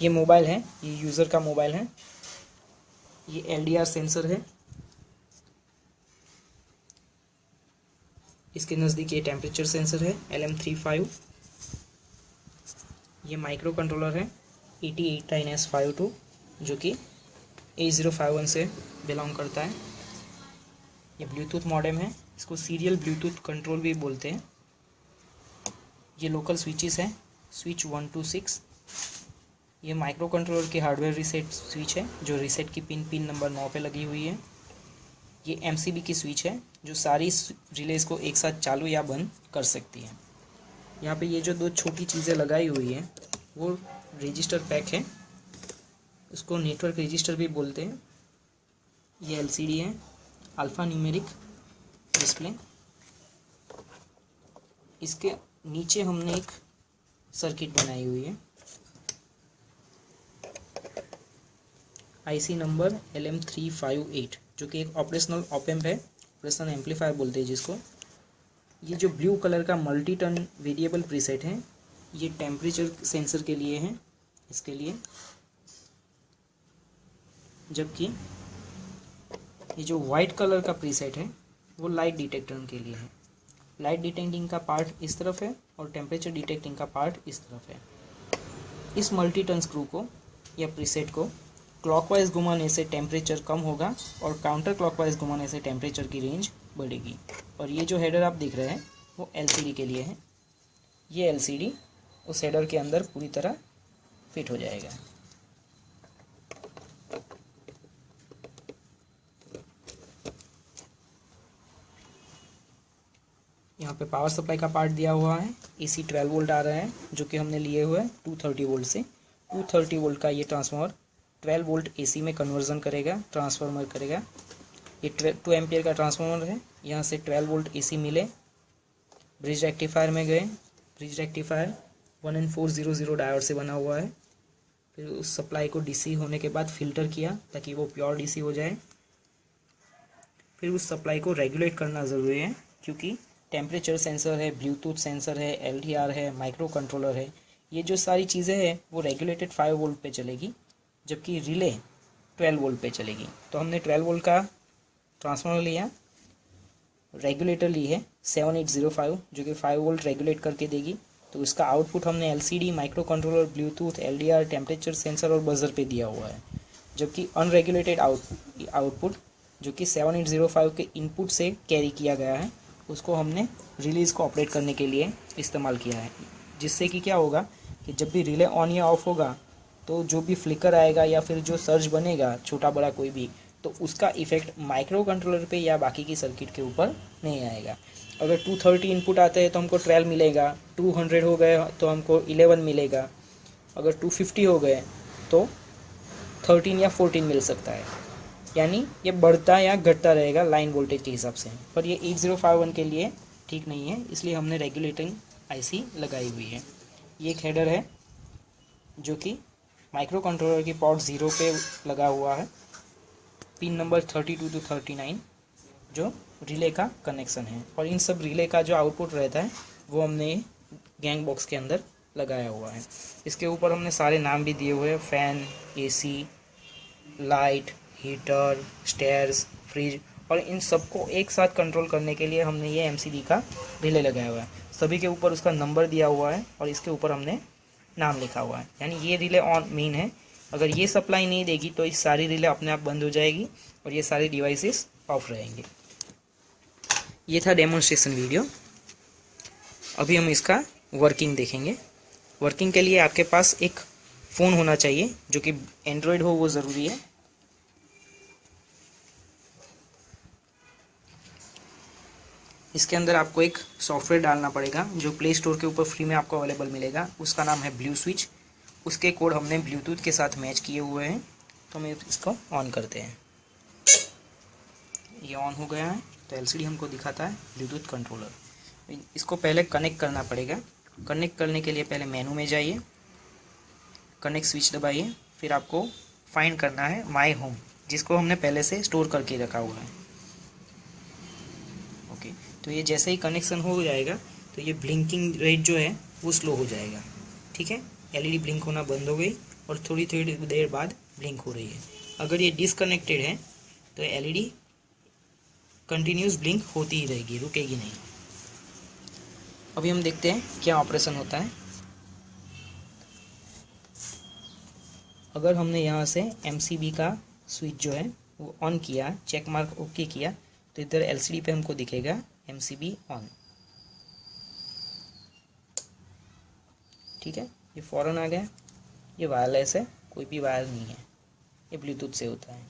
ये मोबाइल है, ये यूज़र का मोबाइल है। ये LDR सेंसर है, इसके नज़दीक ये टेम्परेचर सेंसर है LM35। ये माइक्रो कंट्रोलर है ET89S52 जो कि A051 से बिलोंग करता है। ये ब्लूटूथ मॉडेम है, इसको सीरियल ब्लूटूथ कंट्रोल भी बोलते हैं। ये लोकल स्विचेस हैं, स्विच 1 to 6। ये माइक्रो कंट्रोलर की हार्डवेयर रीसेट स्विच है जो रीसेट की पिन नंबर 9 पे लगी हुई है। ये MCB की स्विच है जो सारी रिलेज को एक साथ चालू या बंद कर सकती है। यहाँ पे ये जो दो छोटी चीज़ें लगाई हुई हैं वो रजिस्टर पैक है, उसको नेटवर्क रजिस्टर भी बोलते हैं। ये LCD है, अल्फ़ा न्यूमेरिक डिस्प्ले। इसके नीचे हमने एक सर्किट बनाई हुई है, IC नंबर LM358 जो कि एक ऑपरेशनल ऑप-एम्प है, ऑपरेशनल एम्पलीफायर बोलते हैं जिसको। ये जो ब्लू कलर का मल्टी टर्न वेरिएबल प्रीसेट है ये टेम्परेचर सेंसर के लिए है, इसके लिए। जबकि ये जो वाइट कलर का प्रीसेट है वो लाइट डिटेक्टर के लिए है। लाइट डिटेक्टिंग का पार्ट इस तरफ है और टेम्परेचर डिटेक्टिंग का पार्ट इस तरफ है। इस मल्टी टर्न स्क्रू को या प्रीसेट को क्लॉकवाइज घुमाने से टेम्परेचर कम होगा और काउंटर क्लॉकवाइज घुमाने से टेम्परेचर की रेंज बढ़ेगी। और ये जो हेडर आप देख रहे हैं वो LCD के लिए है। ये LCD उस हेडर के अंदर पूरी तरह फिट हो जाएगा। यहाँ पे पावर सप्लाई का पार्ट दिया हुआ है। AC 12 वोल्ट आ रहा है जो कि हमने लिए हुए 230 वोल्ट से। 230 वोल्ट का ये ट्रांसफार्मर 12 वोल्ट AC में कन्वर्जन करेगा, ट्रांसफार्मर करेगा। ये 2 एम्पियर का ट्रांसफार्मर है। यहाँ से 12 वोल्ट AC मिले, ब्रिज रेक्टिफायर में गए। ब्रिज रेक्टिफायर 1N400 डायोड से बना हुआ है। फिर उस सप्लाई को DC होने के बाद फ़िल्टर किया ताकि वो प्योर DC हो जाए। फिर उस सप्लाई को रेगुलेट करना ज़रूरी है क्योंकि टेम्परेचर सेंसर है, ब्लूटूथ सेंसर है, LDR है, माइक्रो कंट्रोलर है। ये जो सारी चीज़ें हैं वो रेगुलेटेड 5 वोल्ट पे चलेगी जबकि रिले 12 वोल्ट पे चलेगी। तो हमने 12 वोल्ट का ट्रांसफार्मर लिया, रेगुलेटर ली है 7805 जो कि 5 वोल्ट रेगुलेट करके देगी। तो इसका आउटपुट हमने LCD, micro controller, Bluetooth, LDR, temperature sensor और बजर पे दिया हुआ है। जबकि अनरेगुलेटेड आउटपुट जो कि 7805 के इनपुट से कैरी किया गया है उसको हमने रिलीज़ को ऑपरेट करने के लिए इस्तेमाल किया है। जिससे कि क्या होगा कि जब भी रिले ऑन या ऑफ होगा तो जो भी फ्लिकर आएगा या फिर जो सर्ज बनेगा छोटा बड़ा कोई भी, तो उसका इफेक्ट माइक्रो कंट्रोलर पे या बाकी की सर्किट के ऊपर नहीं आएगा। अगर 230 इनपुट आते हैं तो हमको 12 मिलेगा, 200 हो गए तो हमको 11 मिलेगा, अगर 250 हो गए तो 13 या 14 मिल सकता है। यानी ये बढ़ता या घटता रहेगा लाइन वोल्टेज के हिसाब से। पर ये 8051 के लिए ठीक नहीं है, इसलिए हमने रेगुलेटिंग IC लगाई हुई है। ये एक हेडर है जो कि माइक्रो कंट्रोलर की पोर्ट 0 पे लगा हुआ है। पिन नंबर 32 to 39 जो रिले का कनेक्शन है। और इन सब रिले का जो आउटपुट रहता है वो हमने गैंग बॉक्स के अंदर लगाया हुआ है। इसके ऊपर हमने सारे नाम भी दिए हुए हैं, fan, AC, light, heater, stairs, fridge. और इन सबको एक साथ कंट्रोल करने के लिए हमने ये MCB का रिले लगाया हुआ है। सभी के ऊपर उसका नंबर दिया हुआ है और इसके ऊपर हमने नाम लिखा हुआ है। यानी ये रिले ऑन मेन है, अगर ये सप्लाई नहीं देगी तो इस सारी रिले अपने आप बंद हो जाएगी और ये सारी डिवाइसेस ऑफ रहेंगे। ये था डेमोन्स्ट्रेशन वीडियो। अभी हम इसका वर्किंग देखेंगे। वर्किंग के लिए आपके पास एक फ़ोन होना चाहिए जो कि एंड्रॉयड हो, वो ज़रूरी है। इसके अंदर आपको एक सॉफ्टवेयर डालना पड़ेगा जो प्ले स्टोर के ऊपर फ्री में आपको अवेलेबल मिलेगा। उसका नाम है ब्लू स्विच। उसके कोड हमने ब्लूटूथ के साथ मैच किए हुए हैं। तो हम इसको ऑन करते हैं। ये ऑन हो गया है तो LCD हमको दिखाता है ब्लूटूथ कंट्रोलर। इसको पहले कनेक्ट करना पड़ेगा। कनेक्ट करने के लिए पहले मेनू में जाइए, कनेक्ट स्विच दबाइए, फिर आपको फाइंड करना है माई होम जिसको हमने पहले से स्टोर करके रखा हुआ है। ओके, तो ये जैसे ही कनेक्शन हो जाएगा तो ये ब्लिंकिंग रेट जो है वो स्लो हो जाएगा। ठीक है, LED ब्लिंक होना बंद हो गई और थोड़ी थोड़ी देर बाद ब्लिंक हो रही है। अगर ये डिसकनेक्टेड है तो एलईडी कंटिन्यूस ब्लिंक होती ही रहेगी, रुकेगी नहीं। अभी हम देखते हैं क्या ऑपरेशन होता है। अगर हमने यहाँ से एमसीबी का स्विच जो है वो ऑन किया, चेक मार्क ओके किया, तो इधर एलसीडी पे हमको दिखेगा एमसीबी ऑन। ठीक है, ये फ़ौरन आ गया। ये वायरलेस है, कोई भी वायर नहीं है, ये ब्लूटूथ से होता है।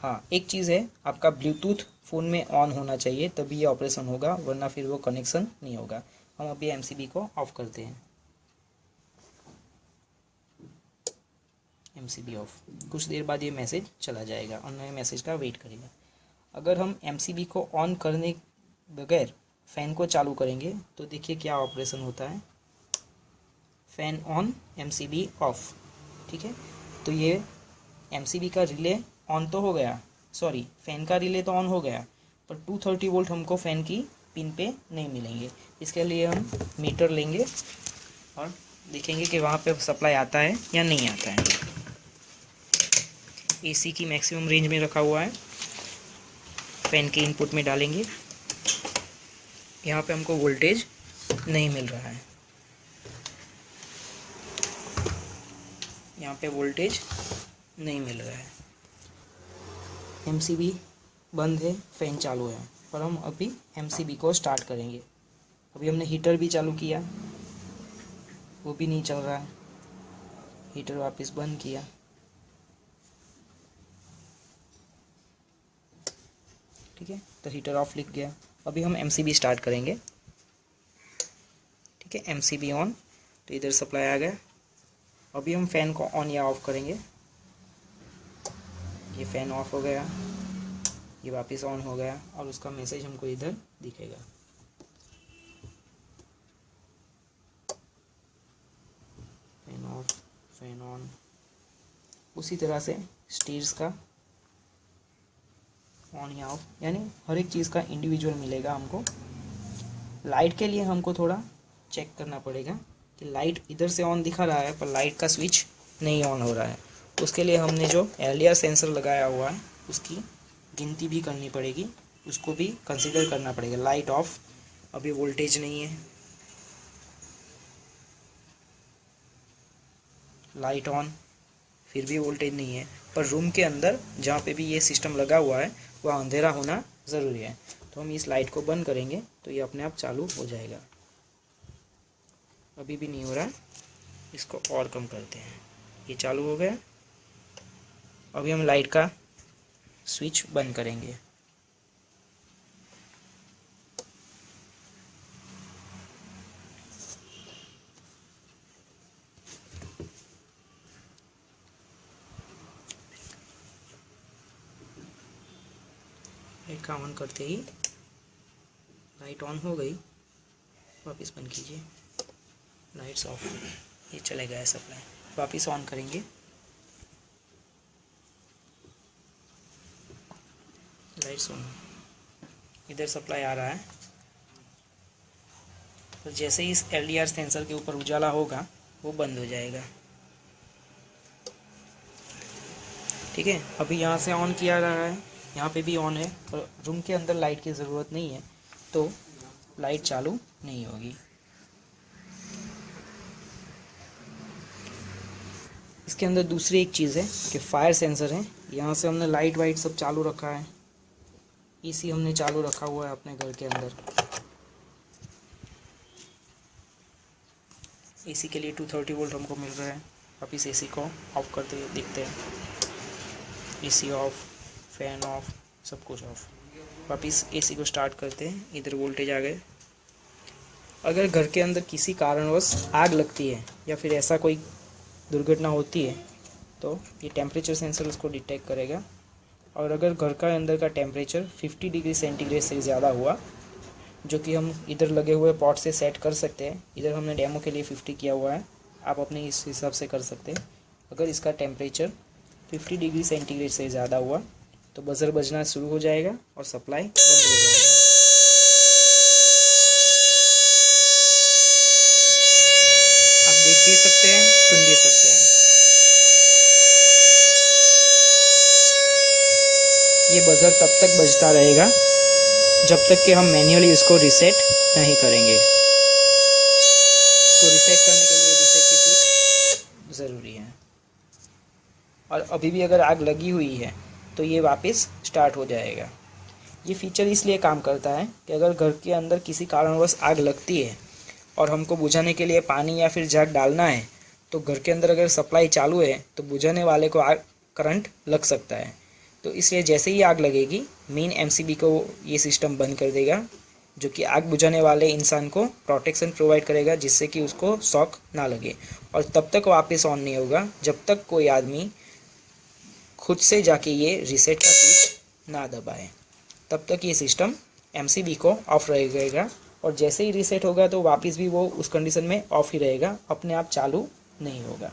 हाँ, एक चीज़ है, आपका ब्लूटूथ फ़ोन में ऑन होना चाहिए तभी ये ऑपरेशन होगा, वरना फिर वो कनेक्शन नहीं होगा। हम अभी एमसीबी को ऑफ करते हैं। MCB of. कुछ देर बाद ये मैसेज चला जाएगा और नए मैसेज का वेट करेगा। अगर हम एमसीबी को ऑन करने बगैर फ़ैन को चालू करेंगे तो देखिए क्या ऑपरेशन होता है। Fan on, MCB of. ठीक है, तो ये एमसीबी का रिले ऑन तो हो गया, सॉरी फ़ैन का रिले तो ऑन हो गया, पर 230 वोल्ट हमको फ़ैन की पिन पे नहीं मिलेंगे। इसके लिए हम मीटर लेंगे और देखेंगे कि वहाँ पे सप्लाई आता है या नहीं आता है। एसी की मैक्सिमम रेंज में रखा हुआ है, फ़ैन के इनपुट में डालेंगे। यहाँ पे हमको वोल्टेज नहीं मिल रहा है, यहाँ पे वोल्टेज नहीं मिल रहा है। एमसीबी बंद है, फ़ैन चालू है, पर हम अभी एमसीबी को स्टार्ट करेंगे। अभी हमने हीटर भी चालू किया, वो भी नहीं चल रहा है। हीटर वापस बंद किया, ठीक है, तो हीटर ऑफ लिख गया। अभी हम एमसीबी स्टार्ट करेंगे। ठीक है, एमसीबी ऑन, तो इधर सप्लाई आ गया। अभी हम फ़ैन को ऑन या ऑफ करेंगे। ये फ़ैन ऑफ हो गया, ये वापस ऑन हो गया और उसका मैसेज हमको इधर दिखेगा। Fan of, fan on. उसी तरह से स्टेयर्स का ऑन या ऑफ, यानी हर एक चीज़ का इंडिविजुअल मिलेगा हमको। लाइट के लिए हमको थोड़ा चेक करना पड़ेगा कि लाइट इधर से ऑन दिखा रहा है पर लाइट का स्विच नहीं ऑन हो रहा है। उसके लिए हमने जो एलडीआर सेंसर लगाया हुआ है उसकी गिनती भी करनी पड़ेगी, उसको भी कंसीडर करना पड़ेगा। लाइट ऑफ, अभी वोल्टेज नहीं है। लाइट ऑन, फिर भी वोल्टेज नहीं है। पर रूम के अंदर जहाँ पे भी ये सिस्टम लगा हुआ है वह अंधेरा होना ज़रूरी है। तो हम इस लाइट को बंद करेंगे तो ये अपने आप चालू हो जाएगा। अभी भी नहीं हो रहा है, इसको और कम करते हैं। ये चालू हो गया। अभी हम लाइट का स्विच बंद करेंगे। लाइट का ऑन करते ही लाइट ऑन हो गई, वापस बंद कीजिए। लाइट्स ऑफ, ये चले गया सप्लाई। वापस ऑन करेंगे, लाइट्स ऑन, इधर सप्लाई आ रहा है। तो जैसे ही इस एलडीआर सेंसर के ऊपर उजाला होगा वो बंद हो जाएगा। ठीक है, अभी यहाँ से ऑन किया रहा है, यहाँ पे भी ऑन है, पर रूम के अंदर लाइट की ज़रूरत नहीं है तो लाइट चालू नहीं होगी। इसके अंदर दूसरी एक चीज़ है कि फायर सेंसर है। यहाँ से हमने लाइट वाइट सब चालू रखा है, एसी हमने चालू रखा हुआ है अपने घर के अंदर। एसी के लिए 230 वोल्ट हमको मिल रहा है। अब इस एसी को ऑफ करते हुए देखते हैं। एसी ऑफ, फैन ऑफ, सब कुछ ऑफ। वापस एसी को स्टार्ट करते हैं, इधर वोल्टेज आ गए। अगर घर के अंदर किसी कारणवश आग लगती है या फिर ऐसा कोई दुर्घटना होती है तो ये टेम्परेचर सेंसर उसको डिटेक्ट करेगा। और अगर घर का अंदर का टेम्परेचर 50 डिग्री सेंटीग्रेड से ज़्यादा हुआ, जो कि हम इधर लगे हुए पॉट से सेट कर सकते हैं, इधर हमने डेमो के लिए 50 किया हुआ है, आप अपने इस हिसाब से कर सकते हैं। अगर इसका टेम्परेचर 50 डिग्री सेंटीग्रेड से ज़्यादा हुआ तो बज़र बजना शुरू हो जाएगा और सप्लाई बंद हो जाएगा। आप देख भी सकते हैं, सुन भी सकते हैं। ये बजर तब तक बजता रहेगा जब तक कि हम मैन्युअली इसको रीसेट नहीं करेंगे। इसको रीसेट करने के लिए रीसेट की ट्रिक ज़रूरी है। और अभी भी अगर आग लगी हुई है तो ये वापस स्टार्ट हो जाएगा। ये फीचर इसलिए काम करता है कि अगर घर के अंदर किसी कारणवश आग लगती है और हमको बुझाने के लिए पानी या फिर जग डालना है, तो घर के अंदर अगर सप्लाई चालू है तो बुझाने वाले को आग करंट लग सकता है। तो इसलिए जैसे ही आग लगेगी मेन एमसीबी को ये सिस्टम बंद कर देगा, जो कि आग बुझाने वाले इंसान को प्रोटेक्शन प्रोवाइड करेगा, जिससे कि उसको शॉक ना लगे। और तब तक वापस ऑन नहीं होगा जब तक कोई आदमी खुद से जाके ये रीसेट का स्विच ना दबाए। तब तक ये सिस्टम एमसीबी को ऑफ रहेगा और जैसे ही रीसेट होगा तो वापस भी वो उस कंडीशन में ऑफ ही रहेगा, अपने आप चालू नहीं होगा।